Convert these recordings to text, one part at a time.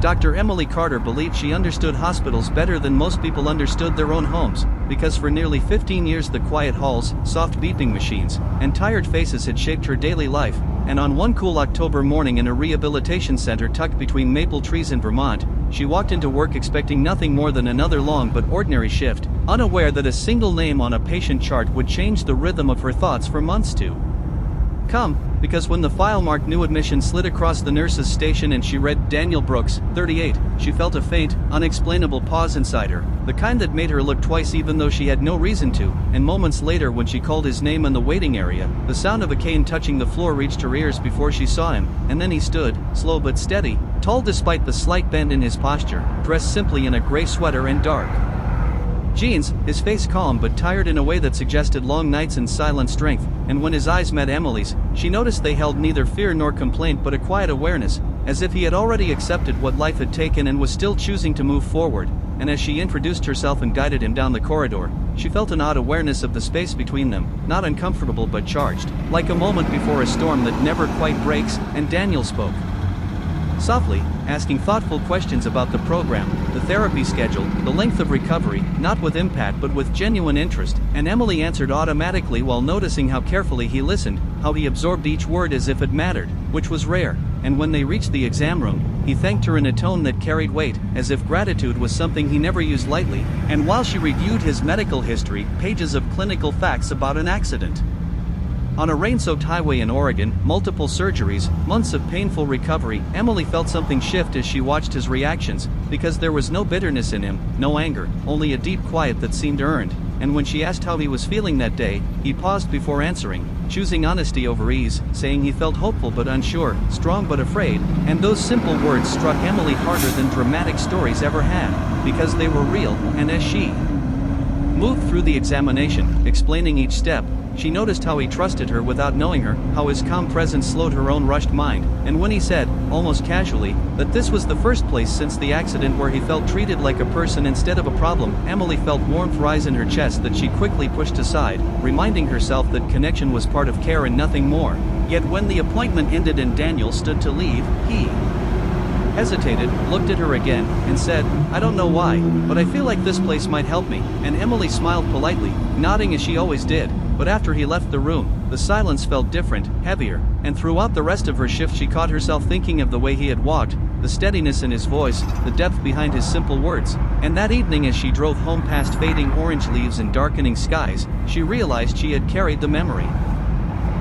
Dr. Emily Carter believed she understood hospitals better than most people understood their own homes, because for nearly 15 years the quiet halls, soft beeping machines, and tired faces had shaped her daily life. And on one cool October morning in a rehabilitation center tucked between maple trees in Vermont, she walked into work expecting nothing more than another long but ordinary shift, unaware that a single name on a patient chart would change the rhythm of her thoughts for months to come. Because when the file marked new admission slid across the nurse's station and she read Daniel Brooks, 38, she felt a faint, unexplainable pause inside her, the kind that made her look twice even though she had no reason to. And moments later, when she called his name in the waiting area, the sound of a cane touching the floor reached her ears before she saw him. And then he stood, slow but steady, tall despite the slight bend in his posture, dressed simply in a gray sweater and dark jeans, his face calm but tired in a way that suggested long nights and silent strength. And when his eyes met Emily's, she noticed they held neither fear nor complaint but a quiet awareness, as if he had already accepted what life had taken and was still choosing to move forward. And as she introduced herself and guided him down the corridor, she felt an odd awareness of the space between them, not uncomfortable but charged, like a moment before a storm that never quite breaks. And Daniel spoke softly, asking thoughtful questions about the program, the therapy schedule, the length of recovery, not with impact but with genuine interest. And Emily answered automatically while noticing how carefully he listened, how he absorbed each word as if it mattered, which was rare. And when they reached the exam room, he thanked her in a tone that carried weight, as if gratitude was something he never used lightly. And while she reviewed his medical history, pages of clinical facts about an accident on a rain-soaked highway in Oregon, multiple surgeries, months of painful recovery, Emily felt something shift as she watched his reactions, because there was no bitterness in him, no anger, only a deep quiet that seemed earned. And when she asked how he was feeling that day, he paused before answering, choosing honesty over ease, saying he felt hopeful but unsure, strong but afraid. And those simple words struck Emily harder than dramatic stories ever had, because they were real. And as she moved through the examination, explaining each step, she noticed how he trusted her without knowing her, how his calm presence slowed her own rushed mind. And when he said, almost casually, that this was the first place since the accident where he felt treated like a person instead of a problem, Emily felt warmth rise in her chest that she quickly pushed aside, reminding herself that connection was part of care and nothing more. Yet when the appointment ended and Daniel stood to leave, he hesitated, looked at her again, and said, I don't know why, but I feel like this place might help me. And Emily smiled politely, nodding as she always did. But after he left the room, the silence felt different, heavier, and throughout the rest of her shift she caught herself thinking of the way he had walked, the steadiness in his voice, the depth behind his simple words. And that evening as she drove home past fading orange leaves and darkening skies, she realized she had carried the memory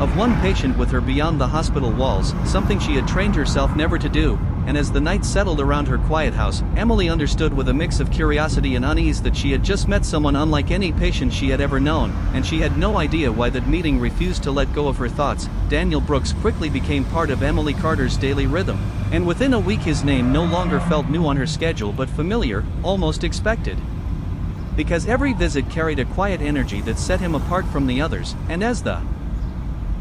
of one patient with her beyond the hospital walls, something she had trained herself never to do. And as the night settled around her quiet house, Emily understood with a mix of curiosity and unease that she had just met someone unlike any patient she had ever known, and she had no idea why that meeting refused to let go of her thoughts. Daniel Brooks quickly became part of Emily Carter's daily rhythm, and within a week his name no longer felt new on her schedule but familiar, almost expected. Because every visit carried a quiet energy that set him apart from the others. And as the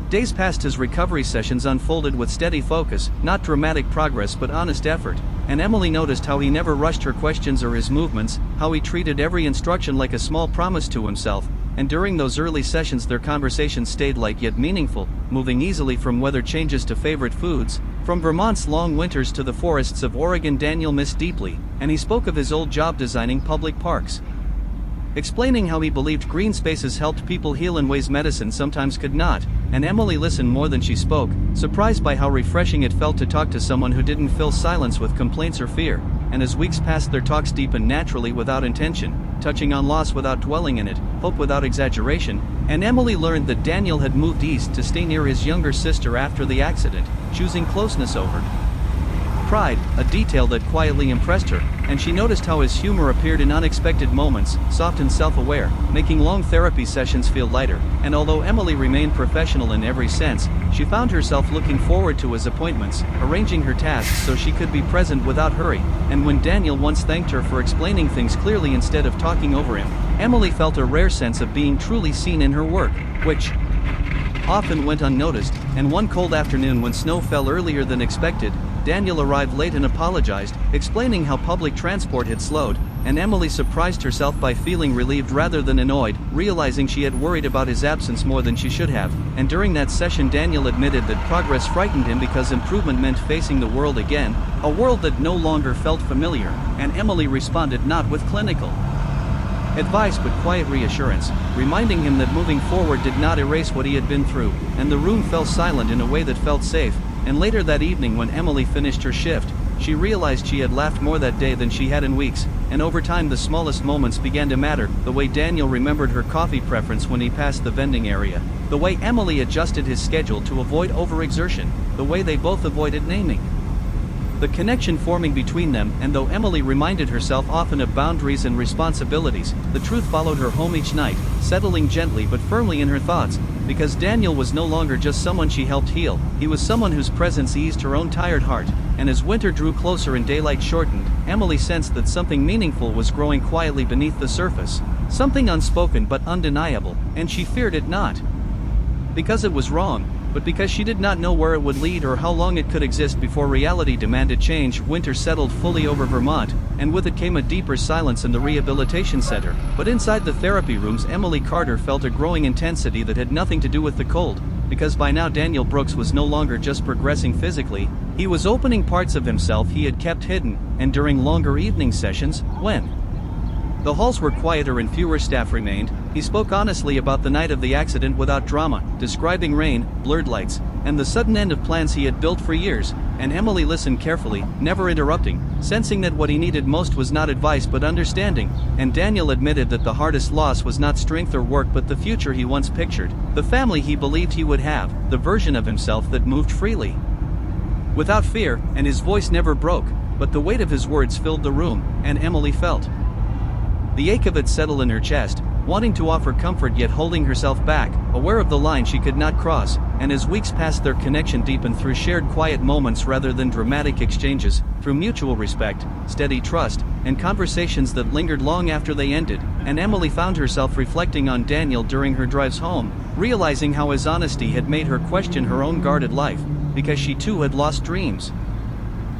days past, his recovery sessions unfolded with steady focus, not dramatic progress but honest effort. And Emily noticed how he never rushed her questions or his movements, how he treated every instruction like a small promise to himself. And during those early sessions their conversations stayed light yet meaningful, moving easily from weather changes to favorite foods. From Vermont's long winters to the forests of Oregon Daniel missed deeply, and he spoke of his old job designing public parks, explaining how he believed green spaces helped people heal in ways medicine sometimes could not. And Emily listened more than she spoke, surprised by how refreshing it felt to talk to someone who didn't fill silence with complaints or fear. And as weeks passed their talks deepened naturally without intention, touching on loss without dwelling in it, hope without exaggeration. And Emily learned that Daniel had moved east to stay near his younger sister after the accident, choosing closeness over pride, a detail that quietly impressed her. And she noticed how his humor appeared in unexpected moments, soft and self-aware, making long therapy sessions feel lighter. And although Emily remained professional in every sense, she found herself looking forward to his appointments, arranging her tasks so she could be present without hurry. And when Daniel once thanked her for explaining things clearly instead of talking over him, Emily felt a rare sense of being truly seen in her work, which often went unnoticed. And one cold afternoon when snow fell earlier than expected, Daniel arrived late and apologized, explaining how public transport had slowed, and Emily surprised herself by feeling relieved rather than annoyed, realizing she had worried about his absence more than she should have. And during that session, Daniel admitted that progress frightened him because improvement meant facing the world again, a world that no longer felt familiar, and Emily responded not with clinical advice but quiet reassurance, reminding him that moving forward did not erase what he had been through, and the room fell silent in a way that felt safe. And later that evening, when Emily finished her shift, she realized she had laughed more that day than she had in weeks, and over time the smallest moments began to matter, the way Daniel remembered her coffee preference when he passed the vending area, the way Emily adjusted his schedule to avoid overexertion, the way they both avoided naming the connection forming between them. And though Emily reminded herself often of boundaries and responsibilities, the truth followed her home each night, settling gently but firmly in her thoughts, because Daniel was no longer just someone she helped heal, he was someone whose presence eased her own tired heart. And as winter drew closer and daylight shortened, Emily sensed that something meaningful was growing quietly beneath the surface, something unspoken but undeniable, and she feared it not because it was wrong, but because she did not know where it would lead or how long it could exist before reality demanded change. Winter settled fully over Vermont, and with it came a deeper silence in the rehabilitation center. But inside the therapy rooms, Emily Carter felt a growing intensity that had nothing to do with the cold, because by now Daniel Brooks was no longer just progressing physically, he was opening parts of himself he had kept hidden. And during longer evening sessions, when the halls were quieter and fewer staff remained, he spoke honestly about the night of the accident without drama, describing rain, blurred lights, and the sudden end of plans he had built for years. And Emily listened carefully, never interrupting, sensing that what he needed most was not advice but understanding. And Daniel admitted that the hardest loss was not strength or work but the future he once pictured, the family he believed he would have, the version of himself that moved freely without fear. And his voice never broke, but the weight of his words filled the room, and Emily felt the ache of it settle in her chest, wanting to offer comfort yet holding herself back, aware of the line she could not cross. And as weeks passed, their connection deepened through shared quiet moments rather than dramatic exchanges, through mutual respect, steady trust, and conversations that lingered long after they ended. And Emily found herself reflecting on Daniel during her drives home, realizing how his honesty had made her question her own guarded life, because she too had lost dreams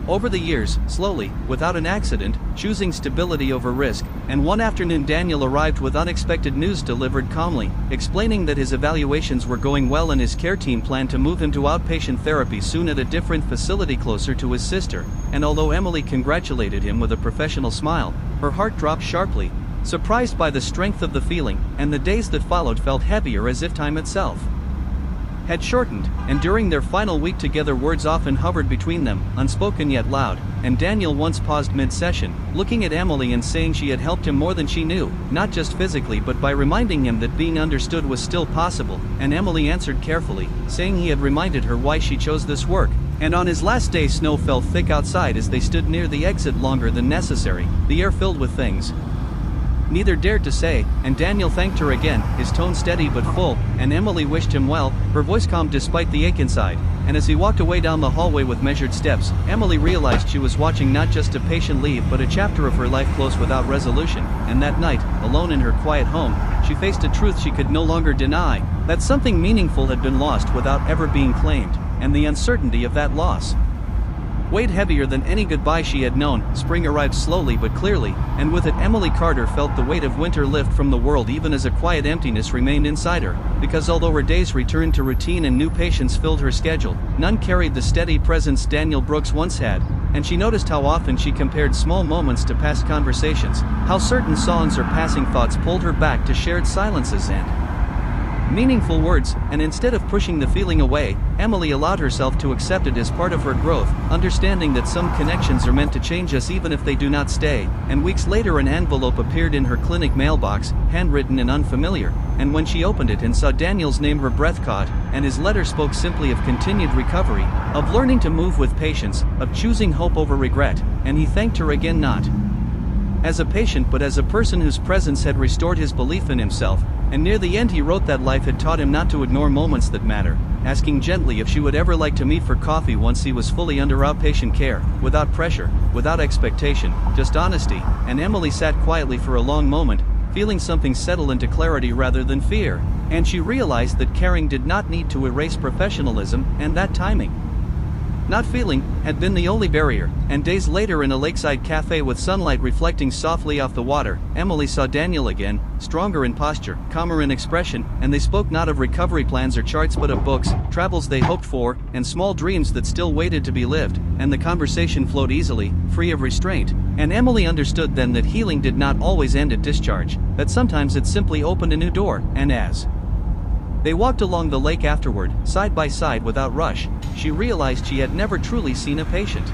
over the years, slowly, without an accident, choosing stability over risk. And one afternoon Daniel arrived with unexpected news delivered calmly, explaining that his evaluations were going well and his care team planned to move him to outpatient therapy soon at a different facility closer to his sister. And although Emily congratulated him with a professional smile, her heart dropped sharply, surprised by the strength of the feeling, and the days that followed felt heavier, as if time itself had shortened. And during their final week together, words often hovered between them, unspoken yet loud. And Daniel once paused mid-session, looking at Emily and saying she had helped him more than she knew, not just physically but by reminding him that being understood was still possible. And Emily answered carefully, saying he had reminded her why she chose this work. And on his last day, snow fell thick outside as they stood near the exit longer than necessary, the air filled with things neither dared to say. And Daniel thanked her again, his tone steady but full, and Emily wished him well, her voice calm despite the ache inside. And as he walked away down the hallway with measured steps, Emily realized she was watching not just a patient leave but a chapter of her life close without resolution. And that night, alone in her quiet home, she faced a truth she could no longer deny, that something meaningful had been lost without ever being claimed, and the uncertainty of that loss weighed heavier than any goodbye she had known. Spring arrived slowly but clearly, and with it Emily Carter felt the weight of winter lift from the world, even as a quiet emptiness remained inside her, because although her days returned to routine and new patients filled her schedule, none carried the steady presence Daniel Brooks once had. And she noticed how often she compared small moments to past conversations, how certain songs or passing thoughts pulled her back to shared silences and meaningful words. And instead of pushing the feeling away, Emily allowed herself to accept it as part of her growth, understanding that some connections are meant to change us even if they do not stay. And weeks later an envelope appeared in her clinic mailbox, handwritten and unfamiliar, and when she opened it and saw Daniel's name, her breath caught. And his letter spoke simply of continued recovery, of learning to move with patience, of choosing hope over regret. And he thanked her again, not as a patient but as a person whose presence had restored his belief in himself. And near the end he wrote that life had taught him not to ignore moments that matter, asking gently if she would ever like to meet for coffee once he was fully under outpatient care, without pressure, without expectation, just honesty. And Emily sat quietly for a long moment, feeling something settle into clarity rather than fear. And she realized that caring did not need to erase professionalism, and that timing Not feeling had been the only barrier, and days later in a lakeside cafe with sunlight reflecting softly off the water, Emily saw Daniel again, stronger in posture, calmer in expression, and they spoke not of recovery plans or charts but of books, travels they hoped for, and small dreams that still waited to be lived, and the conversation flowed easily, free of restraint, and Emily understood then that healing did not always end at discharge, that sometimes it simply opened a new door, and as they walked along the lake afterward, side by side without rush, she realized she had never truly seen a patient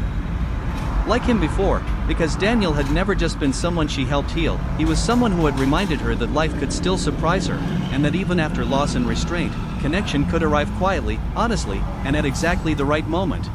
like him before, because Daniel had never just been someone she helped heal, he was someone who had reminded her that life could still surprise her, and that even after loss and restraint, connection could arrive quietly, honestly, and at exactly the right moment.